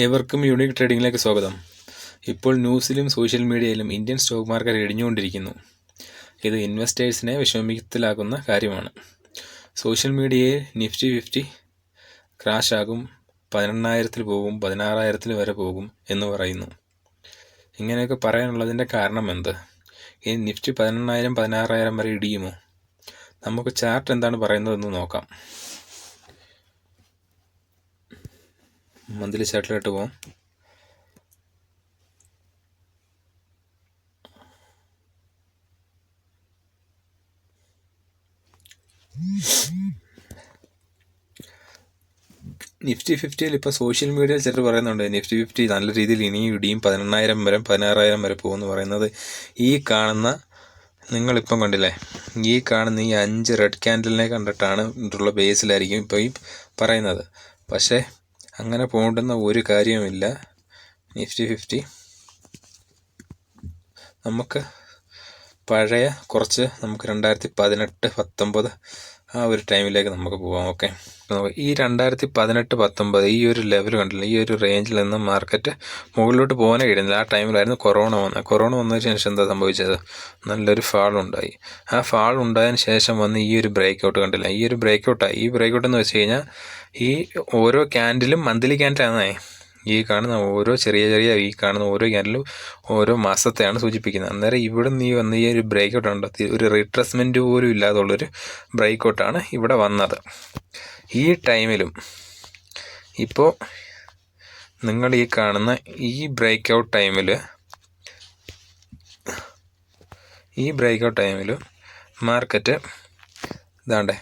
ഏവർക്കും യൂണിക് ട്രേഡിങ്ങിലേക്ക് സ്വാഗതം. ഇപ്പോൾ ന്യൂസിലും സോഷ്യൽ മീഡിയയിലും ഇന്ത്യൻ സ്റ്റോക്ക് മാർക്കറ്റ് ഇടിഞ്ഞുകൊണ്ടിരിക്കുന്നു. ഇത് ഇൻവെസ്റ്റേഴ്സിനെ വിഷമത്തിലാക്കുന്ന കാര്യമാണ്. സോഷ്യൽ മീഡിയയിൽ നിഫ്റ്റി 50 ക്രാഷ് ആകും, 18,000 പോകും, 16,000 വരെ പോകും എന്ന് പറയുന്നു. ഇങ്ങനെയൊക്കെ പറയാനുള്ളതിൻ്റെ കാരണം എന്ത്? ഈ നിഫ്റ്റി 18,000 16,000 വരെ ഇടിയുമോ? നമുക്ക് ചാർട്ട് എന്താണ് പറയുന്നതെന്ന് നോക്കാം. മന്ത്ലി ചാർട്ടിലോട്ട് പോകാം. നിഫ്റ്റി 50യിൽ ഇപ്പോൾ സോഷ്യൽ മീഡിയയിൽ ചിലർ പറയുന്നുണ്ട് നിഫ്റ്റി 50 നല്ല രീതിയിൽ ഇനിയും ഇടിയും, 18,000 വരെ 16,000 വരെ പോകുമെന്ന് പറയുന്നത്. ഈ കാണുന്ന നിങ്ങളിപ്പം കണ്ടില്ലേ, ഈ കാണുന്ന ഈ 5 റെഡ് ക്യാൻഡലിനെ കണ്ടിട്ടാണ് ഇതുള്ള ബേസിലായിരിക്കും ഇപ്പോൾ ഈ പറയുന്നത്. പക്ഷേ അങ്ങനെ പോകേണ്ടുന്ന ഒരു കാര്യവുമില്ല. നിഫ്റ്റി 50 നമുക്ക് പഴയ കുറച്ച് നമുക്ക് 2018, 19 ആ ഒരു ടൈമിലേക്ക് നമുക്ക് പോകാം. ഓക്കെ, ഈ 2018-19 ഈ ഒരു ലെവൽ കണ്ടില്ല, ഈ ഒരു റേഞ്ചിൽ നിന്ന് മാർക്കറ്റ് മുകളിലോട്ട് പോകാനേ കഴിയുന്നില്ല. ആ ടൈമിലായിരുന്നു കൊറോണ വന്നത്. കൊറോണ വന്നതിന് ശേഷം എന്താ സംഭവിച്ചത്? നല്ലൊരു ഫാൾ ഉണ്ടായി. ആ ഫാൾ ഉണ്ടായതിന് ശേഷം വന്ന് ഈ ഒരു ബ്രേക്ക് ഔട്ട് കണ്ടില്ല, ഈ ഒരു ബ്രേക്ക് ഔട്ടായി. ഈ ബ്രേക്ക് ഔട്ട് എന്ന് വെച്ച് കഴിഞ്ഞാൽ ഈ ഓരോ ക്യാൻഡിലും മന്ത്ലി ക്യാൻഡിലാണേ. ഈ കാണുന്ന ഓരോ ചെറിയ ഈ കാണുന്ന ഓരോ ക്യാൻഡിലും ഓരോ മാസത്തെയാണ് സൂചിപ്പിക്കുന്നത്. അന്നേരം ഇവിടെ നീ വന്ന് ഈ ഒരു ബ്രേക്ക് ഔട്ട് ഉണ്ട്, ഒരു റീട്രസ്മെൻറ്റ് പോലും ഇല്ലാതുള്ളൊരു ബ്രേക്ക് ഔട്ടാണ് ഇവിടെ വന്നത്. ഈ ടൈമിലും ഇപ്പോൾ നിങ്ങൾ ഈ കാണുന്ന ഈ ബ്രേക്ക് ഔട്ട് ടൈമിൽ മാർക്കറ്റ് ഇതാണ്ടേ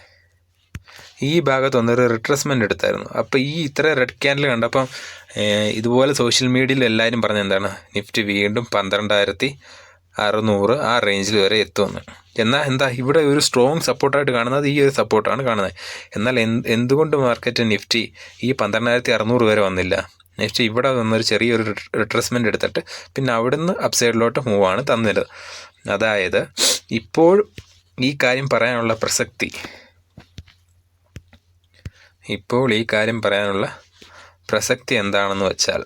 ഈ ഭാഗത്തൊന്നൊരു റിട്രസ്മെൻ്റ് എടുത്തായിരുന്നു. അപ്പോൾ ഈ ഇത്ര റെഡ് ക്യാൻഡിൽ കണ്ടപ്പം ഇതുപോലെ സോഷ്യൽ മീഡിയയിൽ എല്ലാവരും പറഞ്ഞ എന്താണ്, നിഫ്റ്റി വീണ്ടും 12,600 ആ റേഞ്ചിൽ വരെ എത്തുമെന്ന്. എന്നാൽ എന്താ ഇവിടെ ഒരു സ്ട്രോങ് സപ്പോർട്ടായിട്ട് കാണുന്നത് ഈ ഒരു സപ്പോർട്ടാണ് കാണുന്നത്. എന്നാൽ എന്തുകൊണ്ട് മാർക്കറ്റ് നിഫ്റ്റി ഈ 12,600 വരെ വന്നില്ല? നിഫ്റ്റി ഇവിടെ വന്നൊരു ചെറിയൊരു റിട്രസ്മെൻ്റ് എടുത്തിട്ട് പിന്നെ അവിടുന്ന് അപ്സൈഡിലോട്ട് മൂവാണ് തന്നത്. അതായത് ഇപ്പോൾ ഈ കാര്യം പറയാനുള്ള പ്രസക്തി എന്താണെന്ന് വെച്ചാൽ,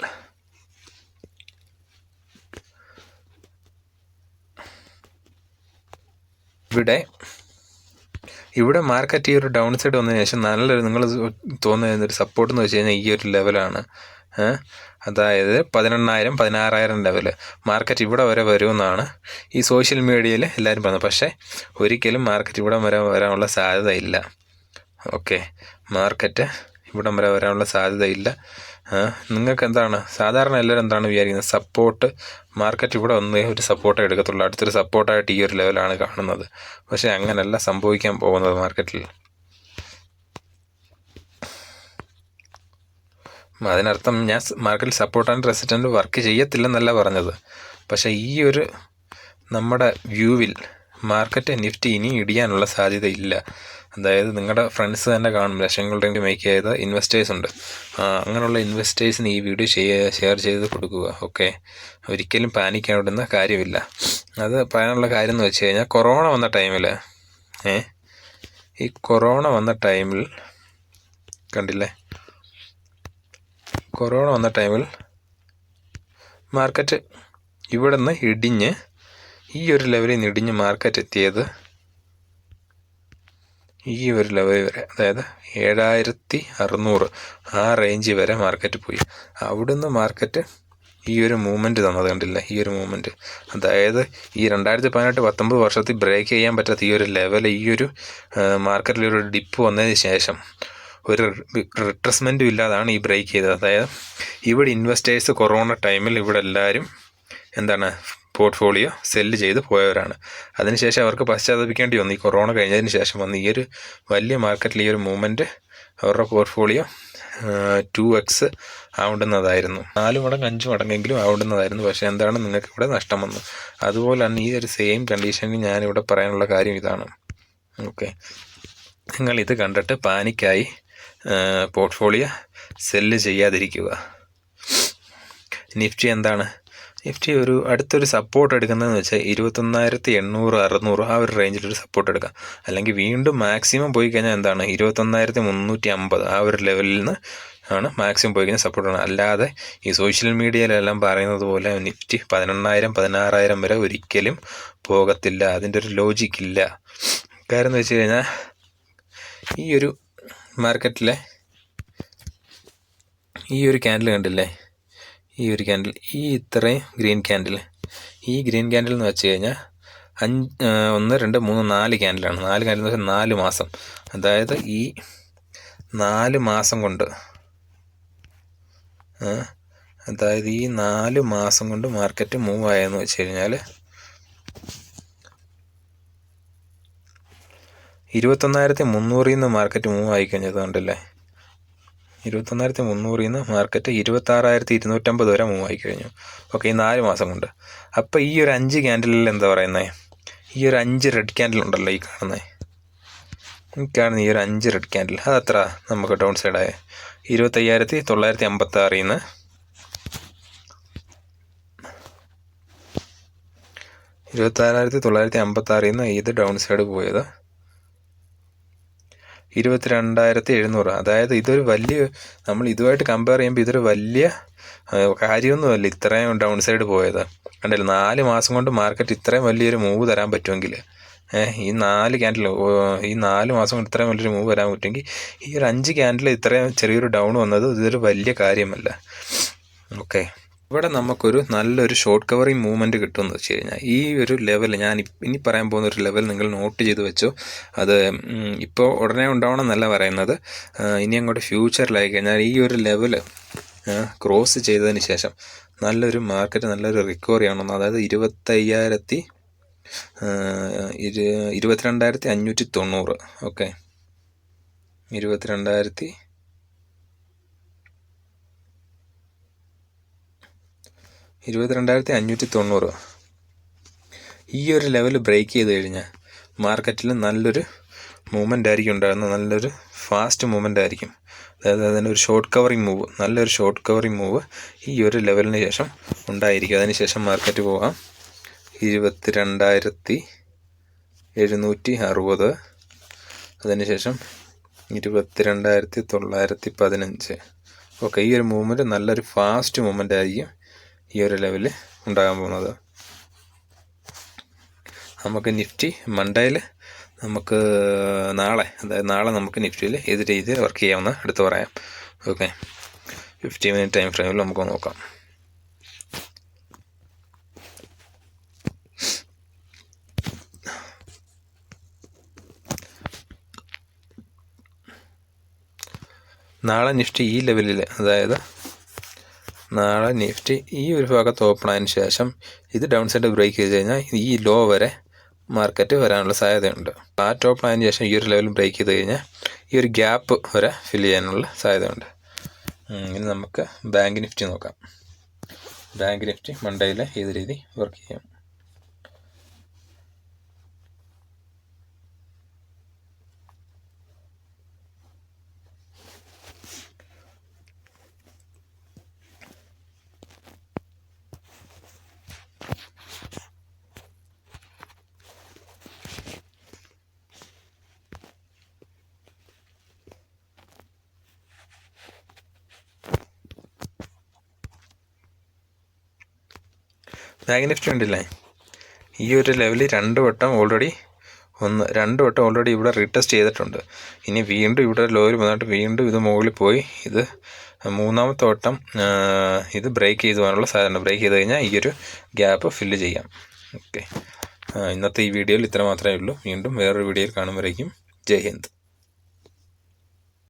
ഇവിടെ മാർക്കറ്റ് ഈ ഒരു ഡൗൺ സൈഡ് വന്നതിന് ശേഷം നല്ലൊരു നിങ്ങൾ തോന്നുന്നൊരു സപ്പോർട്ട് എന്ന് വെച്ച് കഴിഞ്ഞാൽ ഈ ഒരു ലെവലാണ്. അതായത് 18,000 16,000 ലെവല് മാർക്കറ്റ് ഇവിടെ വരെ വരുമെന്നാണ് ഈ സോഷ്യൽ മീഡിയയിൽ എല്ലാവരും പറഞ്ഞത്. പക്ഷേ ഒരിക്കലും മാർക്കറ്റ് ഇവിടെ വരെ വരാനുള്ള സാധ്യതയില്ല. ഓക്കെ, മാർക്കറ്റ് ഇവിടം വരെ വരാനുള്ള സാധ്യതയില്ല. നിങ്ങൾക്ക് എന്താണ് സാധാരണ എല്ലാവരും എന്താണ് വിചാരിക്കുന്നത്? സപ്പോർട്ട് മാർക്കറ്റ് ഇവിടെ വന്ന് ഒരു സപ്പോർട്ടേ എടുക്കത്തുള്ളൂ, അടുത്തൊരു സപ്പോർട്ടായിട്ട് ഈ ഒരു ലെവലാണ് കാണുന്നത്. പക്ഷേ അങ്ങനെയല്ല സംഭവിക്കാൻ പോകുന്നത്. മാർക്കറ്റിൽ അതിനർത്ഥം ഞാൻ മാർക്കറ്റിൽ സപ്പോർട്ട് ആൻഡ് റെസിസ്റ്റൻ്റ് വർക്ക് ചെയ്യത്തില്ലെന്നല്ല പറഞ്ഞത്. പക്ഷേ ഈ ഒരു നമ്മുടെ വ്യൂവിൽ മാർക്കറ്റ് നിഫ്റ്റി ഇനി ഇടിയാനുള്ള സാധ്യതയില്ല. അതായത് നിങ്ങളുടെ ഫ്രണ്ട്സ് തന്നെ കാണും, ലക്ഷങ്ങളുടെ മേക്ക് ചെയ്ത ഇൻവെസ്റ്റേഴ്സ് ഉണ്ട്. അങ്ങനെയുള്ള ഇൻവെസ്റ്റേഴ്സിന് ഈ വീഡിയോ ഷെയർ ചെയ്ത് കൊടുക്കുക. ഓക്കെ, ഒരിക്കലും പാനിക്കാവുന്ന കാര്യമില്ല. അത് പറയാനുള്ള കാര്യം എന്ന് വെച്ച് കഴിഞ്ഞാൽ കൊറോണ വന്ന ടൈമിൽ കണ്ടില്ലേ, കൊറോണ വന്ന ടൈമിൽ മാർക്കറ്റ് ഇവിടെ നിന്ന് ഇടിഞ്ഞ് ഈ ഒരു ലെവലിൽ നിന്ന് ഇടിഞ്ഞ് മാർക്കറ്റ് എത്തിയത് ഈ ഒരു ലെവൽ വരെ, അതായത് 7,600 ആ റേഞ്ച് വരെ മാർക്കറ്റ് പോയി. അവിടുന്ന് മാർക്കറ്റ് ഈ ഒരു മൂവ്മെൻറ്റ് തന്നത് കണ്ടില്ല, ഈ ഒരു മൂവ്മെൻറ്റ്. അതായത് ഈ 2018-19 വർഷത്തിൽ ബ്രേക്ക് ചെയ്യാൻ പറ്റാത്ത ഈ ഒരു ലെവൽ, ഈ ഒരു മാർക്കറ്റിലൊരു ഡിപ്പ് വന്നതിന് ശേഷം ഒരു റിട്രസ്മെൻറ്റും ഇല്ലാതാണ് ഈ ബ്രേക്ക് ചെയ്തത്. അതായത് ഇവിടെ ഇൻവെസ്റ്റേഴ്സ് കൊറോണ ടൈമിൽ ഇവിടെ എല്ലാവരും എന്താണ് പോർട്ട്ഫോളിയോ സെല്ല് ചെയ്ത് പോയവരാണ്. അതിനുശേഷം അവർക്ക് പശ്ചാത്തപിക്കേണ്ടി വന്നു. ഈ കൊറോണ കഴിഞ്ഞതിന് ശേഷം വന്ന് ഈ ഒരു വലിയ മാർക്കറ്റിൽ ഈ ഒരു മൂവ്മെൻറ്റ് അവരുടെ പോർട്ട്ഫോളിയോ 2x ആവേണ്ടുന്നതായിരുന്നു, 4 മടങ്ങ് 5 മടങ്ങെങ്കിലും ആവേണ്ടുന്നതായിരുന്നു. പക്ഷേ എന്താണ്, നിങ്ങൾക്ക് ഇവിടെ നഷ്ടം വന്നു. അതുപോലെ തന്നെ ഈ ഒരു സെയിം കണ്ടീഷനിൽ ഞാനിവിടെ പറയാനുള്ള കാര്യം ഇതാണ്. ഓക്കെ, നിങ്ങൾ ഇത് കണ്ടിട്ട് പാനിക്കായി പോർട്ട്ഫോളിയോ സെല്ല് ചെയ്യാതിരിക്കുക. നിഫ്റ്റി ഒരു അടുത്തൊരു സപ്പോർട്ട് എടുക്കുന്നതെന്ന് വെച്ചാൽ 21,800 600 ആ ഒരു റേഞ്ചിലൊരു സപ്പോർട്ട് എടുക്കാം. അല്ലെങ്കിൽ വീണ്ടും മാക്സിമം പോയി കഴിഞ്ഞാൽ എന്താണ് 21,350 ആ ഒരു ലെവലിൽ നിന്ന് ആണ് മാക്സിമം പോയി കഴിഞ്ഞാൽ സപ്പോർട്ടാണ്. അല്ലാതെ ഈ സോഷ്യൽ മീഡിയയിലെല്ലാം പറയുന്നത് പോലെ നിഫ്റ്റി 11,000 16,000 വരെ ഒരിക്കലും പോകത്തില്ല. അതിൻ്റെ ഒരു ലോജിക്കില്ല. കാര്യം എന്ന് വെച്ച് കഴിഞ്ഞാൽ ഈ ഒരു മാർക്കറ്റിലെ ഈ ഒരു ക്യാൻഡിൽ കണ്ടില്ലേ, ഈ ഒരു ക്യാൻഡിൽ, ഈ ഇത്രയും ഗ്രീൻ ക്യാൻഡിൽ, ഈ ഗ്രീൻ ക്യാൻഡിൽ എന്ന് വെച്ച് കഴിഞ്ഞാൽ 1 2 3 4 ക്യാൻഡിലാണ്. 4 ക്യാൻഡിൽ എന്ന് വെച്ചാൽ 4 മാസം. അതായത് ഈ 4 മാസം കൊണ്ട്, അതായത് ഈ 4 മാസം കൊണ്ട് മാർക്കറ്റ് മൂവ് ആയെന്ന് വെച്ച് കഴിഞ്ഞാൽ 21,300 നിന്ന് മാർക്കറ്റ് മൂവ് ആയിക്കഴിഞ്ഞത് കണ്ടില്ലേ. 21,300 നിന്ന് മാർക്കറ്റ് 26,250 വരെ മൂവ് ആയിക്കഴിഞ്ഞു. ഓക്കെ, ഈ 4 മാസം കൊണ്ട്. അപ്പോൾ ഈ ഒരു 5 ക്യാൻഡിലിൽ എന്താ പറയുന്നത്, ഈ ഒരു 5 റെഡ് ക്യാൻഡിൽ ഉണ്ടല്ലോ, ഈ കാണുന്ന ഈ ഒരു 5 റെഡ് ക്യാൻഡിൽ, അതത്ര നമുക്ക് ഡൗൺ സൈഡായ 25,956 നിന്ന് 26,956 നിന്ന് ഇത് ഡൗൺ സൈഡ് പോയത് 22,700. അതായത് ഇതൊരു വലിയ, നമ്മൾ ഇതുമായിട്ട് കമ്പയർ ചെയ്യുമ്പോൾ ഇതൊരു വലിയ കാര്യമൊന്നുമല്ല ഇത്രയും ഡൗൺ സൈഡ് പോയത്. കണ്ടില്ല, 4 മാസം കൊണ്ട് മാർക്കറ്റ് ഇത്രയും വലിയൊരു മൂവ് തരാൻ പറ്റുമെങ്കിൽ, ഈ 4 ക്യാൻഡിൽ, ഈ 4 മാസം കൊണ്ട് ഇത്രയും വലിയൊരു മൂവ് വരാൻ പറ്റുമെങ്കിൽ ഈ ഒരു 5 ക്യാൻഡിൽ ഇത്രയും ചെറിയൊരു ഡൗൺ വന്നത് ഇതൊരു വലിയ കാര്യമല്ല. ഓക്കെ, ഇവിടെ നമുക്കൊരു നല്ലൊരു ഷോർട്ട് കവറിങ് മൂവ്മെൻറ്റ് കിട്ടുമെന്ന് വെച്ച് കഴിഞ്ഞാൽ ഈ ഒരു ലെവൽ, ഞാൻ ഇനി പറയാൻ പോകുന്ന ഒരു ലെവൽ നിങ്ങൾ നോട്ട് ചെയ്ത് വെച്ചോ. അത് ഇപ്പോൾ ഉടനെ ഉണ്ടാവണം എന്നല്ല പറയുന്നത്, ഇനി അങ്ങോട്ട് ഫ്യൂച്ചറിലായി കഴിഞ്ഞാൽ ഈ ഒരു ലെവൽ ക്രോസ് ചെയ്തതിന് ശേഷം നല്ലൊരു മാർക്കറ്റ്, നല്ലൊരു റിക്കവറി ആണെന്ന്. അതായത് 22,590. ഓക്കെ, 22,590 ഈ ഒരു ലെവൽ ബ്രേക്ക് ചെയ്ത് കഴിഞ്ഞാൽ മാർക്കറ്റിൽ നല്ലൊരു മൂവ്മെൻ്റ് ആയിരിക്കും ഉണ്ടാകുന്നത്. നല്ലൊരു ഫാസ്റ്റ് മൂവ്മെൻ്റ് ആയിരിക്കും. അതായത് അതിന് ഒരു ഷോർട്ട് കവറിങ് മൂവ്, നല്ലൊരു ഷോർട്ട് കവറിങ് മൂവ് ഈ ഒരു ലെവലിന് ശേഷം ഉണ്ടായിരിക്കും. അതിനുശേഷം മാർക്കറ്റ് പോകാം 22,760, അതിനുശേഷം 22,915. ഓക്കെ, ഈ ഒരു മൂവ്മെൻറ്റ് നല്ലൊരു ഫാസ്റ്റ് മൂവ്മെൻ്റ് ആയിരിക്കും ഈ ഒരു ലെവലിൽ ഉണ്ടാകാൻ പോകുന്നത്. നമുക്ക് നിഫ്റ്റി മൺഡേയിൽ നമുക്ക് നാളെ നമുക്ക് നിഫ്റ്റിയിൽ ഏത് രീതിയിൽ വർക്ക് ചെയ്യാമെന്ന് എടുത്ത് പറയാം. ഓക്കെ, 50 മിനിറ്റ് ടൈം ഫ്രെയിമിൽ നമുക്ക് നോക്കാം. നാളെ നിഫ്റ്റി ഈ ലെവലിൽ, അതായത് നാളെ നിഫ്റ്റി ഈ ഒരു ഭാഗത്ത് ഓപ്പൺ ആയതിനു ശേഷം ഇത് ഡൗൺ സൈഡ് ബ്രേക്ക് ചെയ്ത് കഴിഞ്ഞാൽ ഈ ലോ വരെ മാർക്കറ്റ് വരാനുള്ള സാധ്യതയുണ്ട്. ആ ടോപ്പ് ആയതിനു ശേഷം ഈ ഒരു ലെവൽ ബ്രേക്ക് ചെയ്ത് കഴിഞ്ഞാൽ ഈ ഒരു ഗ്യാപ്പ് വരെ ഫില്ല് ചെയ്യാനുള്ള സാധ്യതയുണ്ട്. ഇനി നമുക്ക് ബാങ്ക് നിഫ്റ്റി നോക്കാം. ബാങ്ക് നിഫ്റ്റി മൺഡേയിൽ ഏത് രീതി വർക്ക് ചെയ്യും. ബാങ്ക് നിഫ്റ്റി ഉണ്ടല്ലേ, ഈ ഒരു ലെവലിൽ 2 വട്ടം ഓൾറെഡി ഇവിടെ റീടെസ്റ്റ് ചെയ്തിട്ടുണ്ട്. ഇനി വീണ്ടും ഇവിടെ ലോയിൽ വന്നിട്ട് വീണ്ടും ഇത് മുകളിൽ പോയി ഇത് 3ാമത്തെ വട്ടം ഇത് ബ്രേക്ക് ചെയ്ത് പോകാനുള്ള സാധ്യത. ബ്രേക്ക് ചെയ്ത് കഴിഞ്ഞാൽ ഈ ഒരു ഗ്യാപ്പ് ഫില്ല് ചെയ്യാം. ഓക്കെ, ഇന്നത്തെ ഈ വീഡിയോയിൽ ഇത്ര മാത്രമേ ഉള്ളൂ. വീണ്ടും വേറൊരു വീഡിയോയിൽ കാണുമ്പോഴേക്കും ജയ് ഹിന്ദ്.